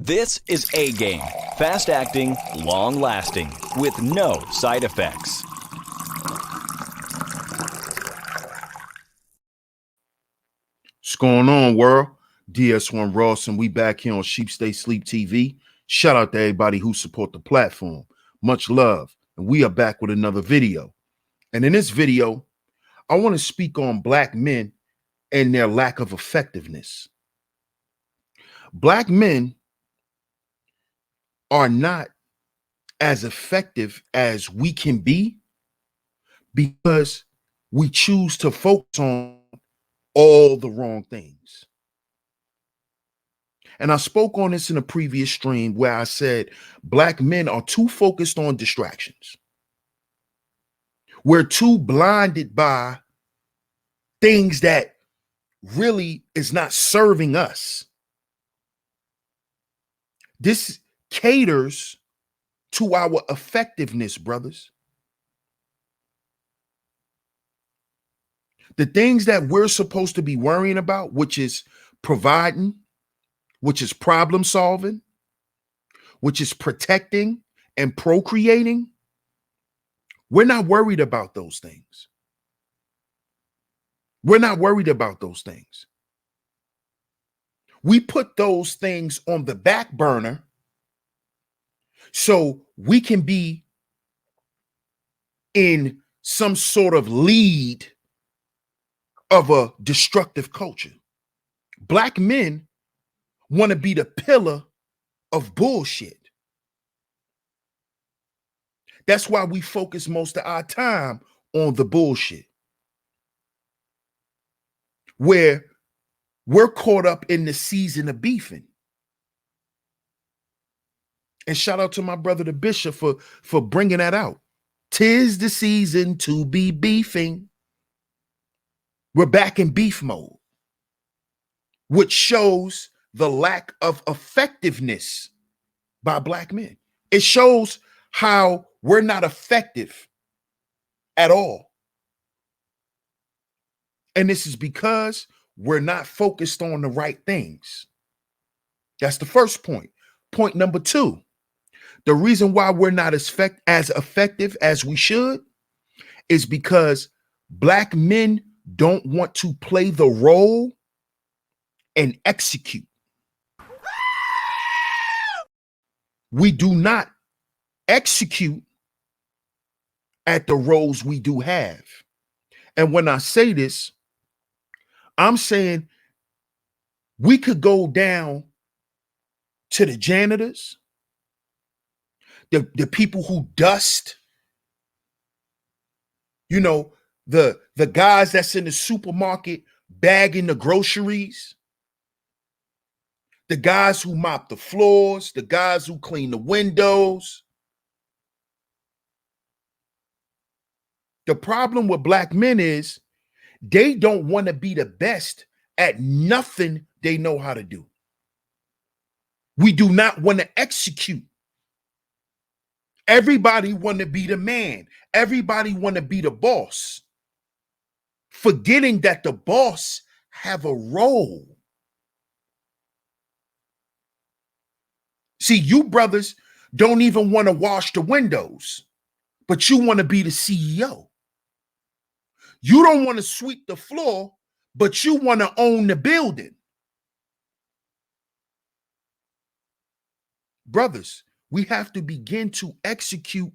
This is A-Game. Fast acting, long lasting, with no side effects. What's going on, world? DS1 Ross, and we back here on SHEEPSTAYSLEEPTV. Shout out to everybody who support the platform. Much love. And we are back with another video. And in this video, I want to speak on black men and their lack of effectiveness. Black men are not as effective as we can be because we choose to focus on all the wrong things. And I spoke on this in a previous stream where I said black men are too focused on distractions. We're too blinded by things that really is not serving us. This caters to our effectiveness, brothers. The things that we're supposed to be worrying about, which is providing, which is problem solving, which is protecting and procreating, we're not worried about those things. We're not worried about those things. We put those things on the back burner so we can be in some sort of lead of a destructive culture. Black men want to be the pillar of bullshit. That's why we focus most of our time on the bullshit, where we're caught up in the season of beefing. And shout out to my brother, the Bishop, for bringing that out. 'Tis the season to be beefing. We're back in beef mode, which shows the lack of effectiveness by black men. It shows how we're not effective at all. And this is because we're not focused on the right things. That's the first point. Point number two, the reason why we're not as effective as we should is because black men don't want to play the role and execute. We do not execute at the roles we do have. And when I say this, I'm saying we could go down to the janitors, the people who dust, you know, the guys that's in the supermarket bagging the groceries, the guys who mop the floors, the guys who clean the windows. The problem with black men is they don't want to be the best at nothing they know how to do. We do not want to execute. Everybody want to be the man. Everybody want to be the boss, forgetting that the boss have a role. See, you brothers don't even want to wash the windows, but you want to be the CEO. You don't want to sweep the floor, but you want to own the building. Brothers, we have to begin to execute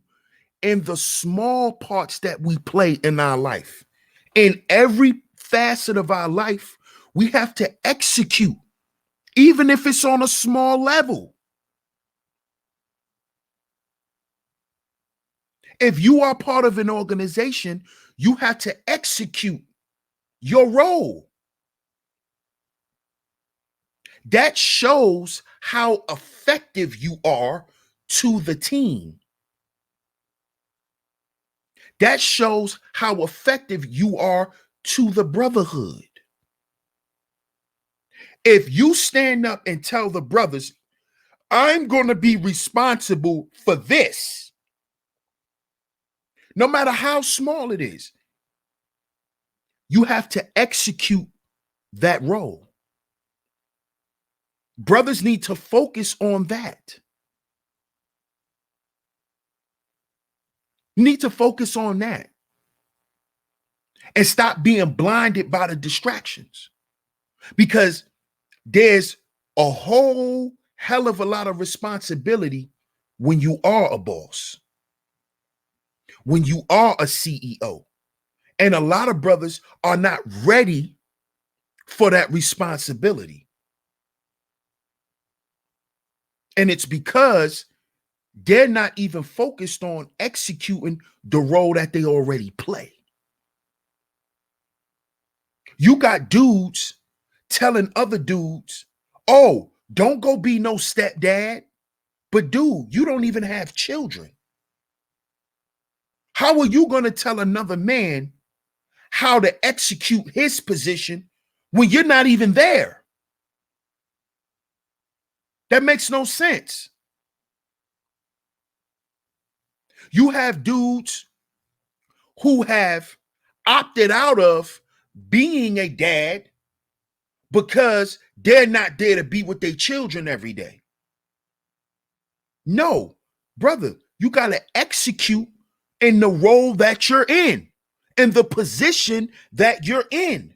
in the small parts that we play in our life. In every facet of our life, we have to execute, even if it's on a small level. If you are part of an organization, you have to execute your role. That shows how effective you are to the team. That shows how effective you are to the brotherhood. If you stand up and tell the brothers, I'm going to be responsible for this, no matter how small it is, you have to execute that role. Brothers need to focus on that. You need to focus on that and stop being blinded by the distractions, because there's a whole hell of a lot of responsibility when you are a boss, when you are a CEO. And a lot of brothers are not ready for that responsibility. And it's because they're not even focused on executing the role that they already play. You got dudes telling other dudes, oh, don't go be no stepdad. But dude, you don't even have children. How are you going to tell another man how to execute his position when you're not even there? That makes no sense. You have dudes who have opted out of being a dad because they're not there to be with their children every day. No, brother, you got to execute in the role that you're in the position that you're in.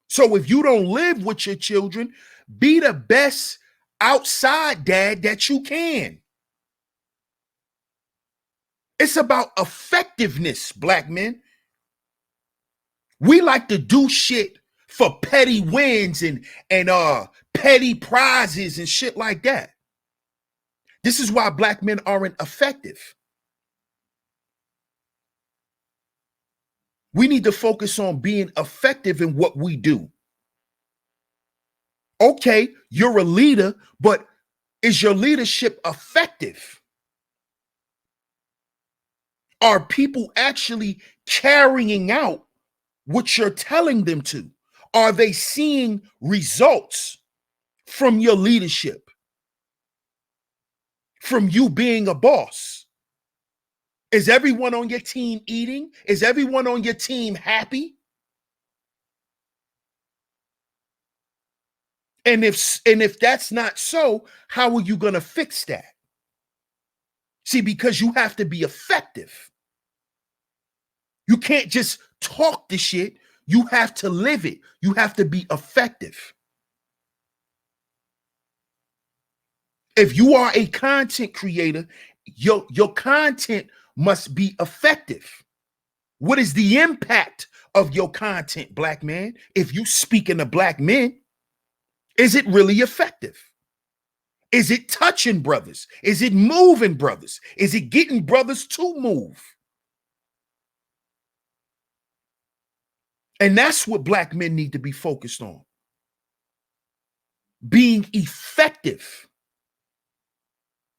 So if you don't live with your children, be the best outside dad that you can. It's about effectiveness, black men. We like to do shit for petty wins and petty prizes and shit like that. This is why black men aren't effective. We need to focus on being effective in what we do. Okay, you're a leader, but is your leadership effective? Are people actually carrying out what you're telling them to? Are they seeing results from your leadership? From you being a boss? Is everyone on your team eating? Is everyone on your team happy? And if that's not so, how are you going to fix that? See, because you have to be effective. You can't just talk the shit. You have to live it. You have to be effective. If you are a content creator, your content must be effective. What is the impact of your content, black man? If you speaking to black men, is it really effective? Is it touching brothers? Is it moving brothers? Is it getting brothers to move? And that's what black men need to be focused on. Being effective.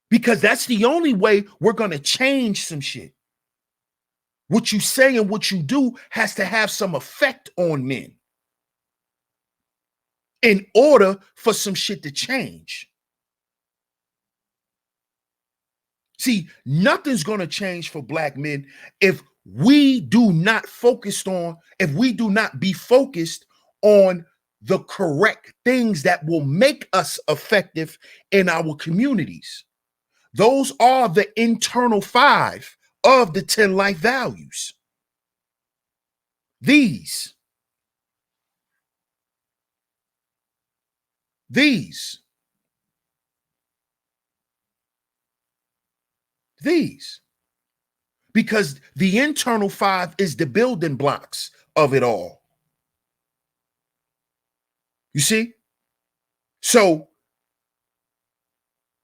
Because that's the only way we're going to change some shit. What you say and what you do has to have some effect on men in order for some shit to change. See, nothing's going to change for black men if we do not be focused on the correct things that will make us effective in our communities. Those are the internal 5 of the 10 life values. These. Because the internal 5 is the building blocks of it all. You see? So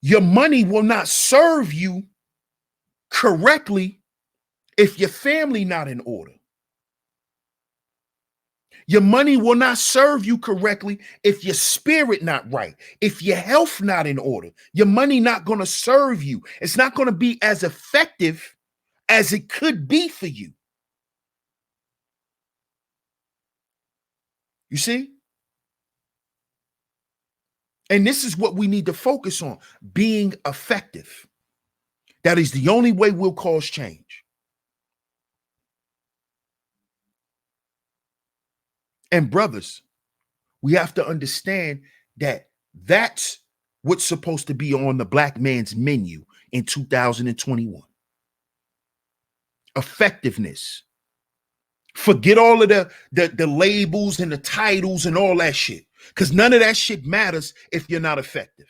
your money will not serve you correctly if your family not in order. Your money will not serve you correctly if your spirit not right, if your health not in order. Your money not going to serve you. It's not going to be as effective as it could be for you. You see? And this is what we need to focus on, being effective. That is the only way we'll cause change. And brothers, we have to understand that that's what's supposed to be on the black man's menu in 2021. Effectiveness. Forget all of the labels and the titles and all that shit, because none of that shit matters if you're not effective.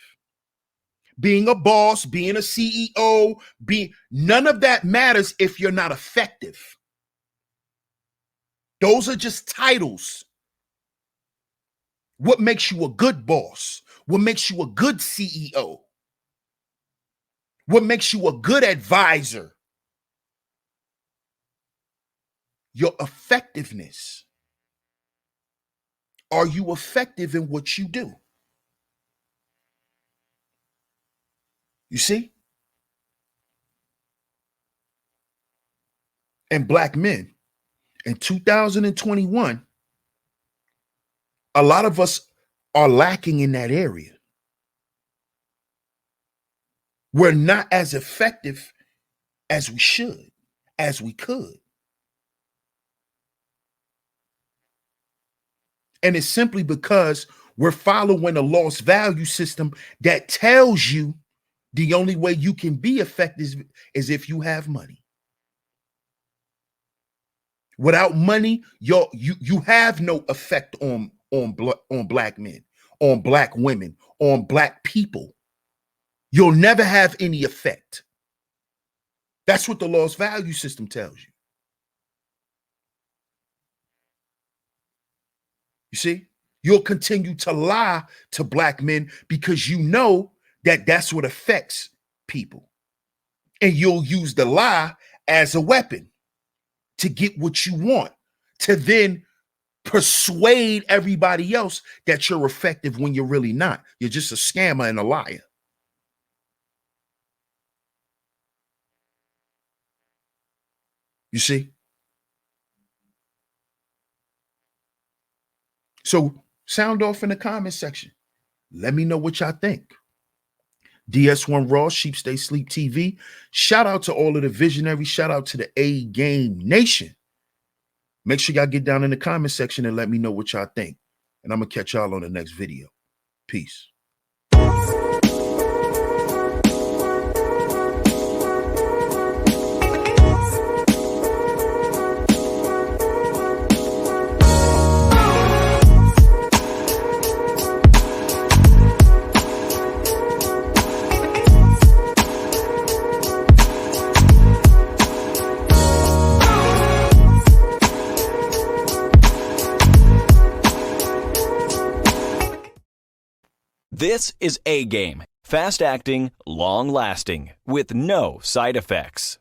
Being a boss, being a CEO, none of that matters if you're not effective. Those are just titles. What makes you a good boss? What makes you a good CEO? What makes you a good advisor? Your effectiveness. Are you effective in what you do? You see? And black men in 2021, a lot of us are lacking in that area. We're not as effective as we should, as we could. And it's simply because we're following a lost value system that tells you the only way you can be effective is if you have money. Without money, you have no effect on black men, on black women, on black people. You'll never have any effect. That's what the lost value system tells you. You see, you'll continue to lie to black men because you know that that's what affects people. And you'll use the lie as a weapon to get what you want, to then persuade everybody else that you're effective when you're really not. You're just a scammer and a liar. You see? So sound off in the comment section. Let me know what y'all think. DS1 Raw, Sheep Stay Sleep TV. Shout out to all of the visionaries. Shout out to the A Game Nation. Make sure y'all get down in the comment section and let me know what y'all think. And I'm going to catch y'all on the next video. Peace. This is A Game. Fast acting, long lasting, with no side effects.